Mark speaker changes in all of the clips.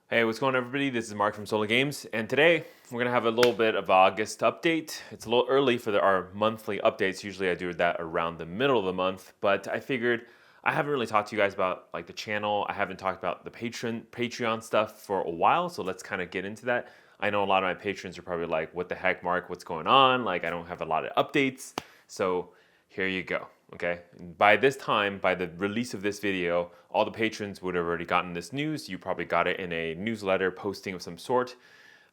Speaker 1: Hey, what's going on, everybody? This is Mark from Solo Games, and today we're going to have a little bit of August update. It's a little early for our monthly updates. Usually I do that around the middle of the month, but I figured I haven't really talked to you guys about like the channel. I haven't talked about the Patreon stuff for a while, so let's kind of get into that. I know a lot of my patrons are probably like, what the heck, Mark? What's going on? Like, I don't have a lot of updates. So here you go. Okay, by this time, by the release of this video, all the patrons would have already gotten this news. You probably got it in a newsletter posting of some sort.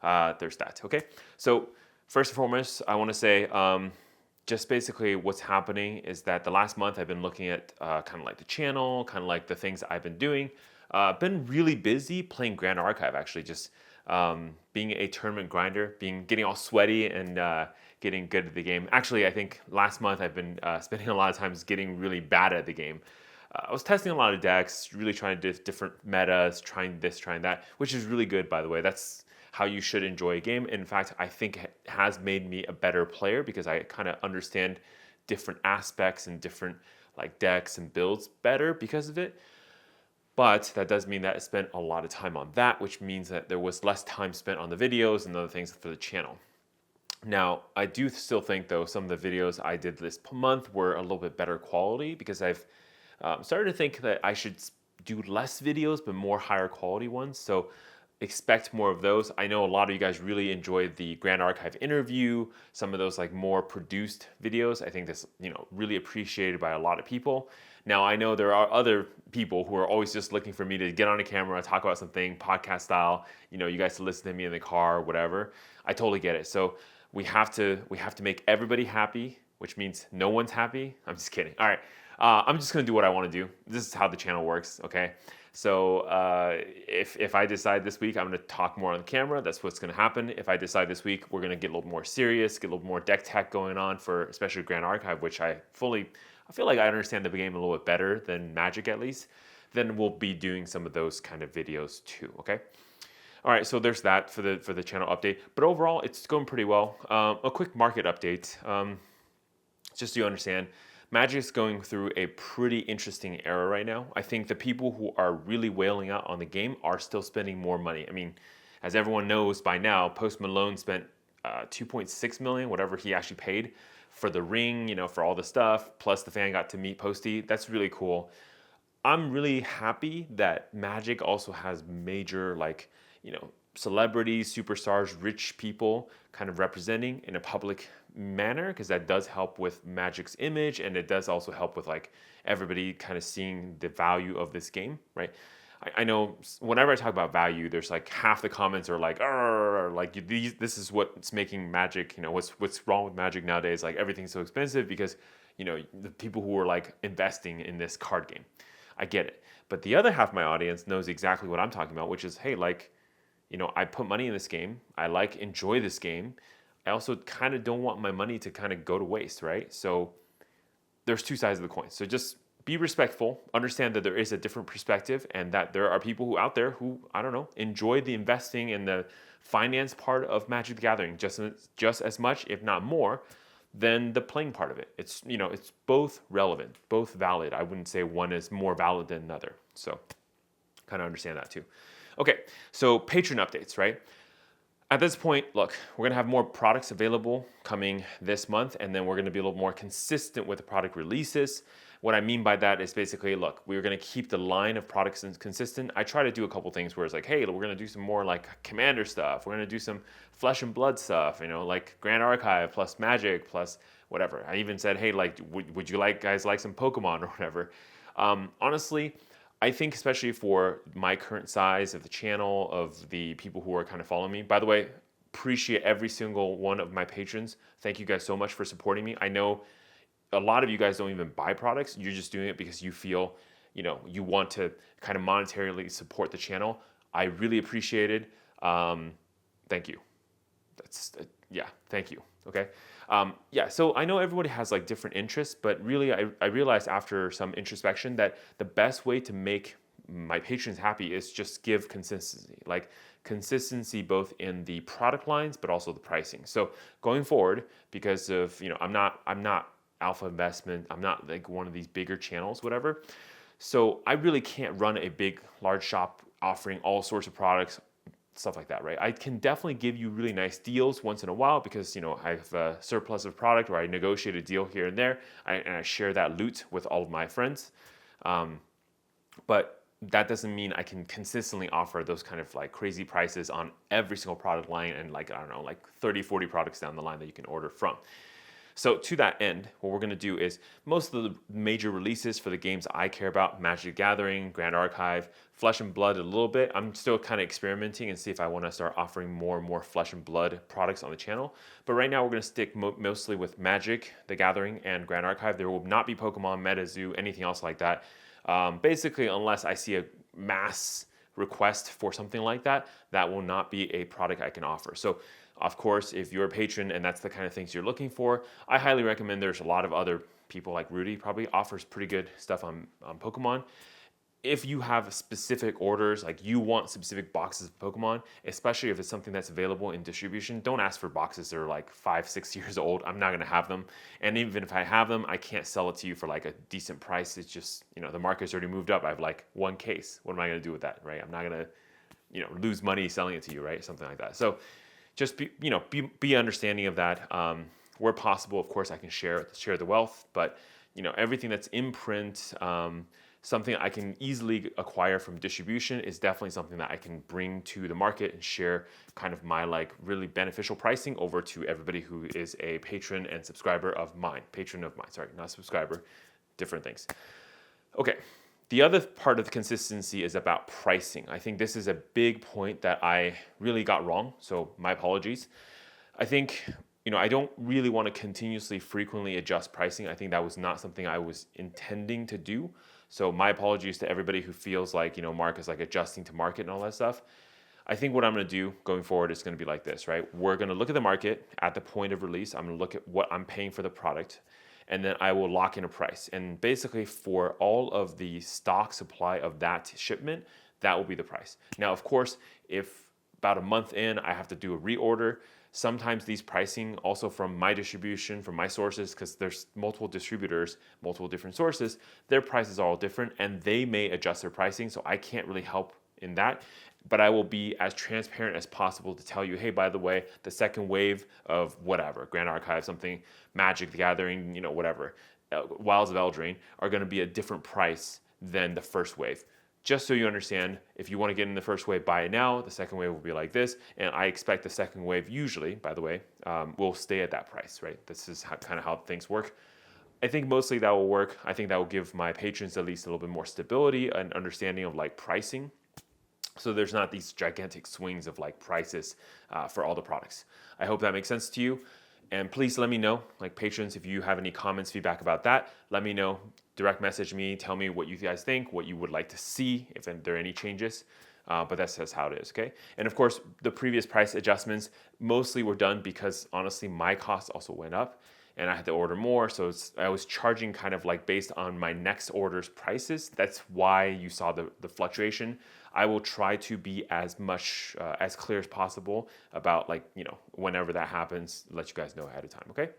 Speaker 1: There's that. Okay, so first and foremost, I want to say just basically what's happening is that the last month I've been looking at kind of like the channel, kind of like the things I've been doing. I've been really busy playing Grand Archive, actually, just being a tournament grinder, getting all sweaty and getting good at the game. Actually, I think last month I've been spending a lot of times getting really bad at the game. I was testing a lot of decks, really trying different metas, trying this, trying that, which is really good, by the way. That's how you should enjoy a game. In fact, I think it has made me a better player because I kind of understand different aspects and different like decks and builds better because of it. But that does mean that I spent a lot of time on that, which means that there was less time spent on the videos and other things for the channel. Now, I do still think, though, some of the videos I did this month were a little bit better quality because I've started to think that I should do less videos but more higher quality ones. So expect more of those. I know a lot of you guys really enjoyed the Grand Archive interview, some of those like more produced videos. I think that's, really appreciated by a lot of people. Now, I know there are other people who are always just looking for me to get on a camera, talk about something podcast style, you guys to listen to me in the car or whatever. I totally get it. So we have to make everybody happy, which means no one's happy. I'm just kidding. All right. I'm just going to do what I want to do. This is how the channel works, okay? So if I decide this week I'm going to talk more on the camera, that's what's going to happen. If I decide this week we're going to get a little more serious, get a little more deck tech going on for especially Grand Archive, which I feel like I understand the game a little bit better than Magic at least, then we'll be doing some of those kind of videos too, okay? All right, so there's that for the channel update. But overall, it's going pretty well. A quick market update, just so you understand. Magic's going through a pretty interesting era right now. I think the people who are really wailing out on the game are still spending more money. I mean, as everyone knows by now, Post Malone spent 2.6 million, whatever he actually paid for the ring, for all the stuff. Plus the fan got to meet Posty. That's really cool. I'm really happy that Magic also has major celebrities, superstars, rich people kind of representing in a public manner, because that does help with Magic's image, and it does also help with like everybody kind of seeing the value of this game, right? I know whenever I talk about value, there's like half the comments are like, this is what's making Magic, what's wrong with Magic nowadays? Like everything's so expensive because, the people who are like investing in this card game. I get it. But the other half of my audience knows exactly what I'm talking about, which is, hey, I put money in this game. I enjoy this game. I also kind of don't want my money to kind of go to waste, right? So there's two sides of the coin. So just be respectful, understand that there is a different perspective and that there are people out there who, enjoy the investing and the finance part of Magic the Gathering just as much, if not more, than the playing part of it. It's, it's both relevant, both valid. I wouldn't say one is more valid than another. So kind of understand that too. Okay, so Patron updates, right? At this point, look, we're going to have more products available coming this month, and then we're going to be a little more consistent with the product releases. What I mean by that is basically, look, we're going to keep the line of products consistent. I try to do a couple things where it's like, hey, we're going to do some more like Commander stuff. We're going to do some Flesh and Blood stuff, like Grand Archive plus Magic plus whatever. I even said, hey, would you guys like some Pokemon or whatever? Honestly, I think especially for my current size of the channel, of the people who are kind of following me. By the way, appreciate every single one of my patrons. Thank you guys so much for supporting me. I know a lot of you guys don't even buy products. You're just doing it because you feel, you want to kind of monetarily support the channel. I really appreciate it. Thank you. Thank you. Okay. So I know everybody has like different interests, but really I realized after some introspection that the best way to make my patrons happy is just give consistency both in the product lines, but also the pricing. So going forward, because of, I'm not Alpha Investment, I'm not like one of these bigger channels, whatever. So I really can't run a large shop offering all sorts of products, stuff like that, right? I can definitely give you really nice deals once in a while because, I have a surplus of product or I negotiate a deal here and there, and I share that loot with all of my friends. But that doesn't mean I can consistently offer those kind of like crazy prices on every single product line and like, I don't know, like 30, 40 products down the line that you can order from. So to that end, what we're going to do is most of the major releases for the games I care about, Magic the Gathering, Grand Archive, Flesh and Blood a little bit. I'm still kind of experimenting and see if I want to start offering more and more Flesh and Blood products on the channel. But right now we're going to stick mostly with Magic the Gathering and Grand Archive. There will not be Pokemon, MetaZoo, anything else like that. Basically, unless I see a mass request for something like that, that will not be a product I can offer. So of course, if you're a patron and that's the kind of things you're looking for, I highly recommend. There's a lot of other people like Rudy probably offers pretty good stuff on Pokemon. If you have specific orders, like you want specific boxes of Pokemon, especially if it's something that's available in distribution, don't ask for boxes that are like 5-6 years old. I'm not going to have them. And even if I have them, I can't sell it to you for like a decent price. It's just, the market's already moved up. I have like one case. What am I going to do with that, right? I'm not going to, lose money selling it to you, right? Something like that. So just be understanding of that. Where possible, of course, I can share the wealth, but everything that's in print, something I can easily acquire from distribution is definitely something that I can bring to the market and share kind of my like really beneficial pricing over to everybody who is a patron and subscriber of mine. Patron of mine, sorry, not subscriber, different things. Okay. The other part of the consistency is about pricing. I think this is a big point that I really got wrong, so my apologies. I think, I don't really want to continuously frequently adjust pricing. I think that was not something I was intending to do. So my apologies to everybody who feels like, Mark is like adjusting to market and all that stuff. I think what I'm going to do going forward is going to be like this, right? We're going to look at the market at the point of release. I'm going to look at what I'm paying for the product, and then I will lock in a price. And basically for all of the stock supply of that shipment, that will be the price. Now, of course, if about a month in, I have to do a reorder, sometimes these pricing also from my distribution, from my sources, because there's multiple distributors, multiple different sources, their prices are all different and they may adjust their pricing. So I can't really help in that, but I will be as transparent as possible to tell you, hey, by the way, the second wave of whatever, Grand Archive, something, Magic the Gathering, whatever, Wilds of Eldraine are going to be a different price than the first wave. Just so you understand, if you want to get in the first wave, buy it now. The second wave will be like this. And I expect the second wave usually, by the way, will stay at that price, right? This is kind of how things work. I think mostly that will work. I think that will give my patrons at least a little bit more stability and understanding of like pricing. So there's not these gigantic swings of like prices for all the products. I hope that makes sense to you. And please let me know, like patrons, if you have any comments, feedback about that, let me know. Direct message me, tell me what you guys think, what you would like to see, if there are any changes. But that's just how it is, okay? And of course, the previous price adjustments mostly were done because honestly, my costs also went up and I had to order more. So I was charging kind of like based on my next order's prices. That's why you saw the fluctuation. I will try to be as much, as clear as possible about like, whenever that happens, let you guys know ahead of time, okay?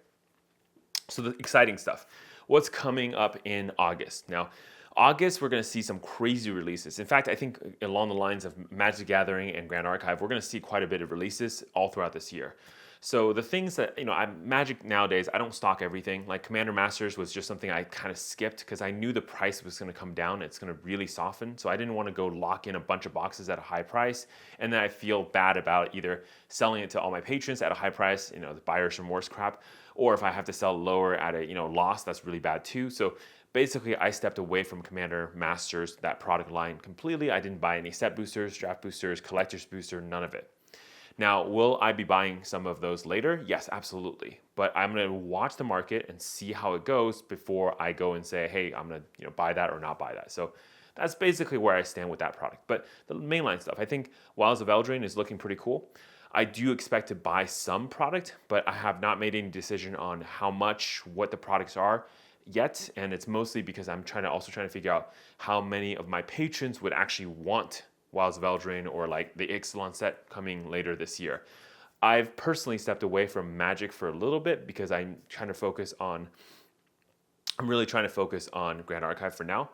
Speaker 1: So the exciting stuff. What's coming up in August? Now, August, we're going to see some crazy releases. In fact, I think along the lines of Magic the Gathering and Grand Archive, we're going to see quite a bit of releases all throughout this year. So the things that, Magic nowadays, I don't stock everything. Like Commander Masters was just something I kind of skipped because I knew the price was going to come down. It's going to really soften. So I didn't want to go lock in a bunch of boxes at a high price. And then I feel bad about either selling it to all my patrons at a high price, the buyer's remorse crap, or if I have to sell lower at a, loss, that's really bad too. So basically, I stepped away from Commander Masters, that product line completely. I didn't buy any set boosters, draft boosters, collector's booster, none of it. Now, will I be buying some of those later? Yes, absolutely. But I'm going to watch the market and see how it goes before I go and say, hey, I'm going to buy that or not buy that. So that's basically where I stand with that product. But the mainline stuff, I think Wilds of Eldraine is looking pretty cool. I do expect to buy some product, but I have not made any decision on how much, what the products are yet. And it's mostly because I'm trying to figure out how many of my patrons would actually want Wilds of Eldraine or like the Ixalan set coming later this year. I've personally stepped away from Magic for a little bit because I'm really trying to focus on Grand Archive for now.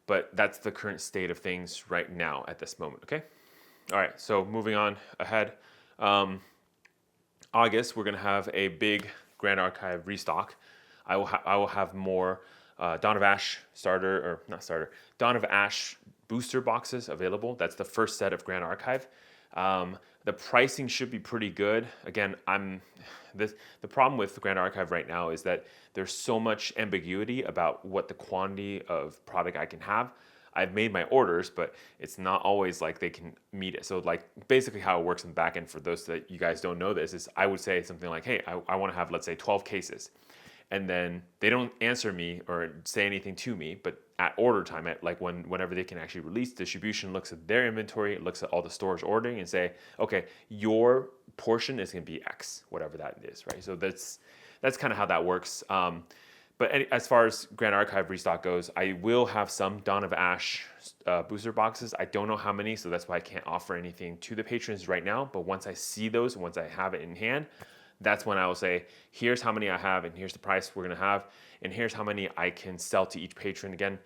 Speaker 1: but that's the current state of things right now at this moment, okay? All right, so moving on ahead. August, we're gonna have a big Grand Archive restock. I will have more Dawn of Ash Dawn of Ash booster boxes available. That's the first set of Grand Archive. The pricing should be pretty good. Again, the problem with the Grand Archive right now is that there's so much ambiguity about what the quantity of product I can have. I've made my orders, but it's not always like they can meet it. So like basically how it works in the back end, for those that you guys don't know this, is I would say something like, hey, I want to have, let's say, 12 cases. And then they don't answer me or say anything to me, but at order time, at like whenever they can actually release, distribution looks at their inventory, looks at all the stores ordering and say, okay, your portion is going to be X, whatever that is, right? So that's kind of how that works. But as far as Grand Archive restock goes, I will have some Dawn of Ash booster boxes. I don't know how many, so that's why I can't offer anything to the patrons right now. But once I see those, once I have it in hand, that's when I will say, here's how many I have, and here's the price we're gonna have, and here's how many I can sell to each patron. Again,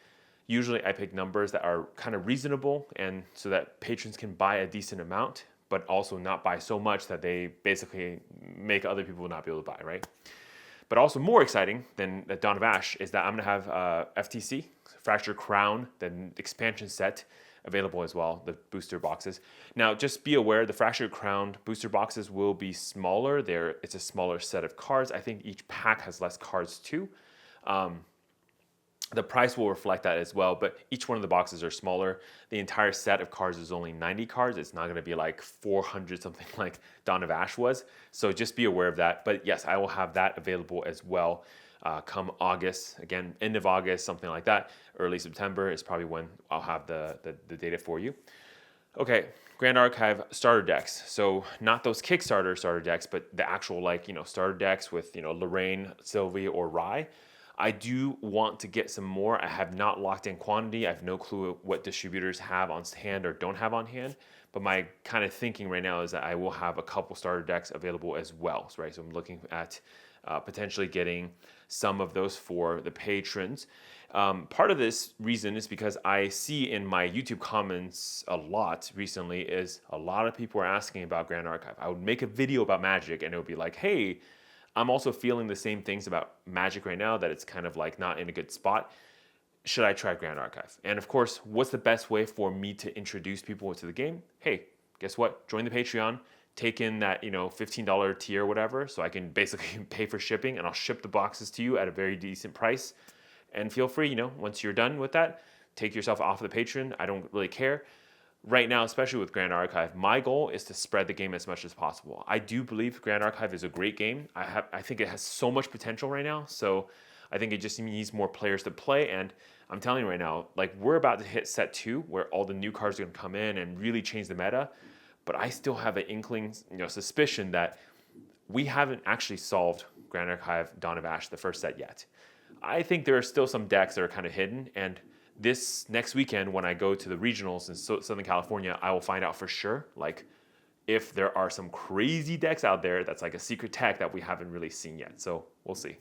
Speaker 1: usually I pick numbers that are kind of reasonable, and so that patrons can buy a decent amount, but also not buy so much that they basically make other people not be able to buy, right? But also more exciting than the Dawn of Ash is that I'm gonna have FTC, Fractured Crown, the expansion set, available as well, the booster boxes. Now, just be aware, the Fractured Crown booster boxes will be smaller. It's a smaller set of cards. I think each pack has less cards too. The price will reflect that as well, but each one of the boxes are smaller. The entire set of cards is only 90 cards. It's not going to be like 400 something like Dawn of Ash was. So just be aware of that. But yes, I will have that available as well come August. Again, end of August, something like that. Early September is probably when I'll have the data for you. Okay, Grand Archive starter decks. So not those Kickstarter starter decks, but the actual starter decks with Lorraine, Sylvie, or Rye. I do want to get some more. I have not locked in quantity. I have no clue what distributors have on hand or don't have on hand. But my kind of thinking right now is that I will have a couple starter decks available as well, right? So I'm looking at potentially getting some of those for the patrons. Part of this reason is because I see in my YouTube comments a lot recently is a lot of people are asking about Grand Archive. I would make a video about Magic and it would be like, hey, I'm also feeling the same things about Magic right now, that it's kind of like not in a good spot. Should I try Grand Archive? And of course, what's the best way for me to introduce people to the game? Hey, guess what? Join the Patreon, take in that $15 tier or whatever, so I can basically pay for shipping, and I'll ship the boxes to you at a very decent price. And feel free, once you're done with that, take yourself off the Patreon. I don't really care. Right now, especially with Grand Archive, my goal is to spread the game as much as possible. I do believe Grand Archive is a great game. I think it has so much potential right now. So I think it just needs more players to play. And I'm telling you right now, like we're about to hit set 2, where all the new cards are going to come in and really change the meta. But I still have an inkling, suspicion that we haven't actually solved Grand Archive Dawn of Ash, the first set, yet. I think there are still some decks that are kind of hidden, and this next weekend, when I go to the regionals in Southern California, I will find out for sure, like, if there are some crazy decks out there that's like a secret tech that we haven't really seen yet. So we'll see.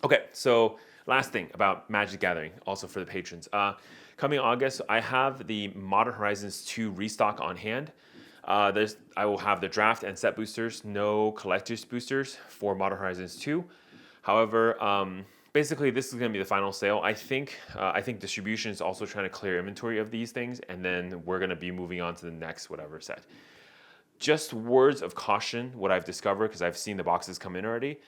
Speaker 1: Okay, so last thing about Magic Gathering, also for the patrons. Coming August, I have the Modern Horizons 2 restock on hand. I will have the draft and set boosters, no collector's boosters for Modern Horizons 2. However, basically, this is going to be the final sale. I think distribution is also trying to clear inventory of these things, and then we're going to be moving on to the next whatever set. Just words of caution, what I've discovered, because I've seen the boxes come in already,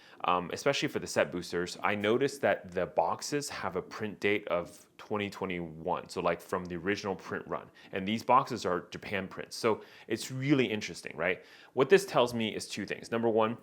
Speaker 1: especially for the set boosters. I noticed that the boxes have a print date of 2021, so like from the original print run. And these boxes are Japan prints. So it's really interesting, right? What this tells me is two things. Number one,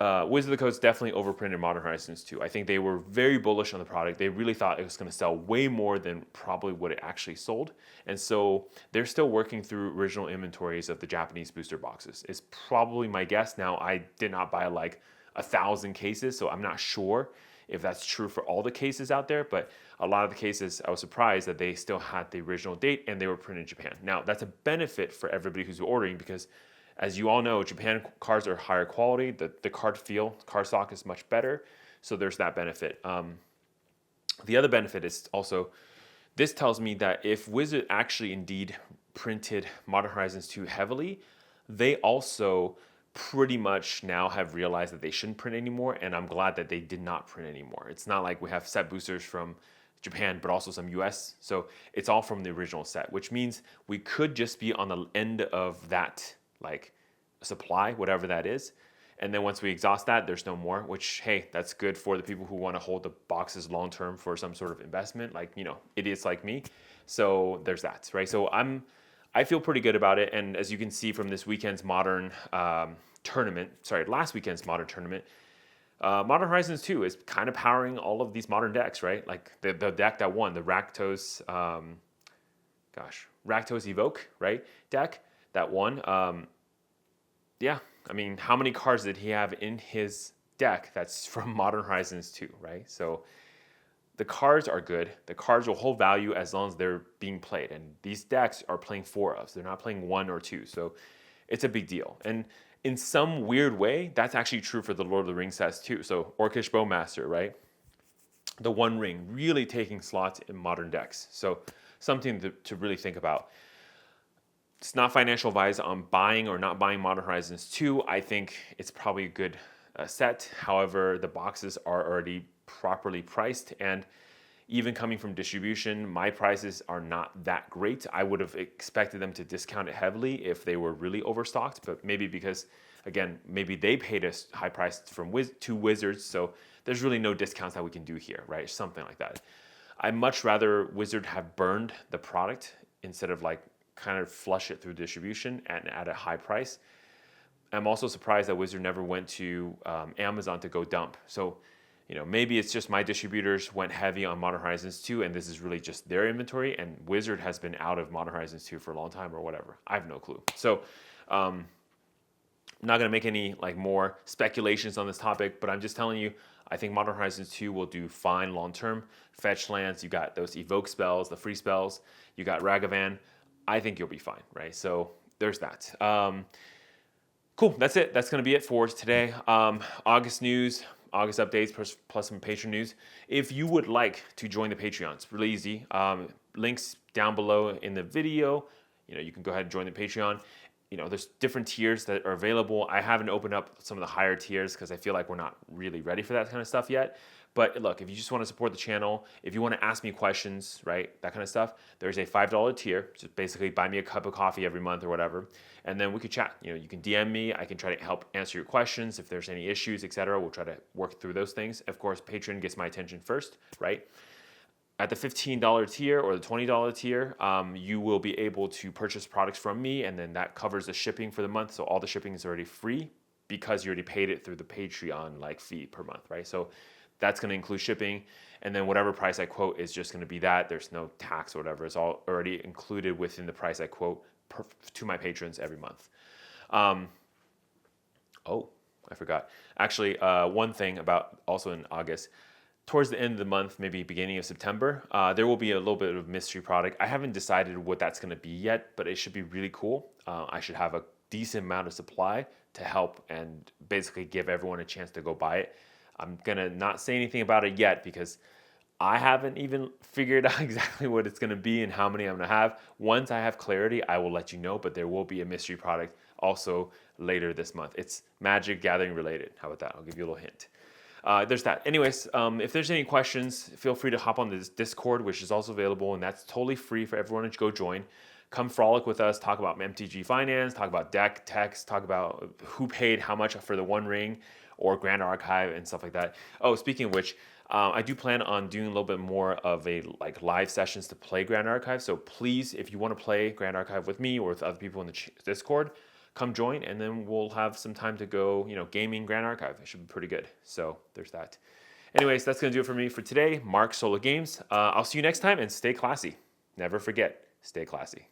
Speaker 1: Wizard of the Coast definitely overprinted Modern Horizons 2. I think they were very bullish on the product. They really thought it was going to sell way more than probably what it actually sold. And so they're still working through original inventories of the Japanese booster boxes. It's probably my guess. Now, I did not buy like 1,000 cases, so I'm not sure if that's true for all the cases out there. But a lot of the cases, I was surprised that they still had the original date and they were printed in Japan. Now, that's a benefit for everybody who's ordering because, as you all know, Japan cards are higher quality. The card stock is much better. So there's that benefit. The other benefit is also This tells me that if Wizard actually indeed printed Modern Horizons 2 heavily, they also pretty much now have realized that they shouldn't print anymore, and I'm glad that they did not print anymore. It's not like we have set boosters from Japan, but also some US. So it's all from the original set, which means we could just be on the end of that like supply, whatever that is. And then once we exhaust that, there's no more, which, hey, that's good for the people who want to hold the boxes long term for some sort of investment, like, idiots like me. So there's that, right? So I feel pretty good about it. And as you can see from this weekend's Modern last weekend's Modern tournament, Modern Horizons 2 is kind of powering all of these modern decks, right? Like the deck that won, the Rakdos, Rakdos Evoke, right? Deck that won. Yeah, I mean, how many cards did he have in his deck that's from Modern Horizons 2, right? So the cards are good. The cards will hold value as long as they're being played. And these decks are playing 4 ofs. They're not playing 1 or 2. So it's a big deal. And in some weird way, that's actually true for the Lord of the Rings sets too. So Orcish Bowmaster, right? The One Ring really taking slots in modern decks. So something to really think about. It's not financial advice on buying or not buying Modern Horizons 2. I think it's probably a good set. However, the boxes are already properly priced, and even coming from distribution, my prices are not that great. I would have expected them to discount it heavily if they were really overstocked, but maybe because, again, maybe they paid us high price to Wizards, so there's really no discounts that we can do here, right? Something like that. I'd much rather Wizard have burned the product instead of like kind of flush it through distribution and at a high price. I'm also surprised that Wizard never went to Amazon to go dump. So, maybe it's just my distributors went heavy on Modern Horizons 2 and this is really just their inventory, and Wizard has been out of Modern Horizons 2 for a long time or whatever. I have no clue. So I'm not going to make any more speculations on this topic, but I'm just telling you, I think Modern Horizons 2 will do fine long term. Fetch lands, you got those evoke spells, the free spells, you got Ragavan. I think you'll be fine, right? So there's that. Cool, that's it. That's going to be it for today. August news, August updates, plus some Patreon news. If you would like to join the Patreon, it's really easy. Links down below in the video. You can go ahead and join the Patreon. There's different tiers that are available. I haven't opened up some of the higher tiers because I feel like we're not really ready for that kind of stuff yet. But look, if you just want to support the channel, if you want to ask me questions, right, that kind of stuff, there's a $5 tier. Just basically buy me a cup of coffee every month or whatever, and then we could chat. You can DM me. I can try to help answer your questions. If there's any issues, etc., we'll try to work through those things. Of course, Patreon gets my attention first, right? At the $15 tier or the $20 tier, you will be able to purchase products from me, and then that covers the shipping for the month. So all the shipping is already free because you already paid it through the Patreon fee per month, right? So that's going to include shipping, and then whatever price I quote is just going to be that. There's no tax or whatever. It's all already included within the price I quote to my patrons every month. Oh, I forgot. Actually, one thing about also in August, towards the end of the month, maybe beginning of September, there will be a little bit of mystery product. I haven't decided what that's going to be yet, but it should be really cool. I should have a decent amount of supply to help and basically give everyone a chance to go buy it. I'm going to not say anything about it yet because I haven't even figured out exactly what it's going to be and how many I'm going to have. Once I have clarity, I will let you know, but there will be a mystery product also later this month. It's Magic Gathering related. How about that? I'll give you a little hint. There's that. Anyways, if there's any questions, feel free to hop on this Discord, which is also available, and that's totally free for everyone to go join. Come frolic with us, talk about MTG Finance, talk about deck techs, talk about who paid how much for the One Ring or Grand Archive and stuff like that. Oh, speaking of which, I do plan on doing a little bit more of a live sessions to play Grand Archive. So please, if you want to play Grand Archive with me or with other people in the Discord, come join, and then we'll have some time to go, gaming Grand Archive. It should be pretty good. So there's that. Anyways, that's going to do it for me for today. Mark Solo Games. I'll see you next time, and stay classy. Never forget, stay classy.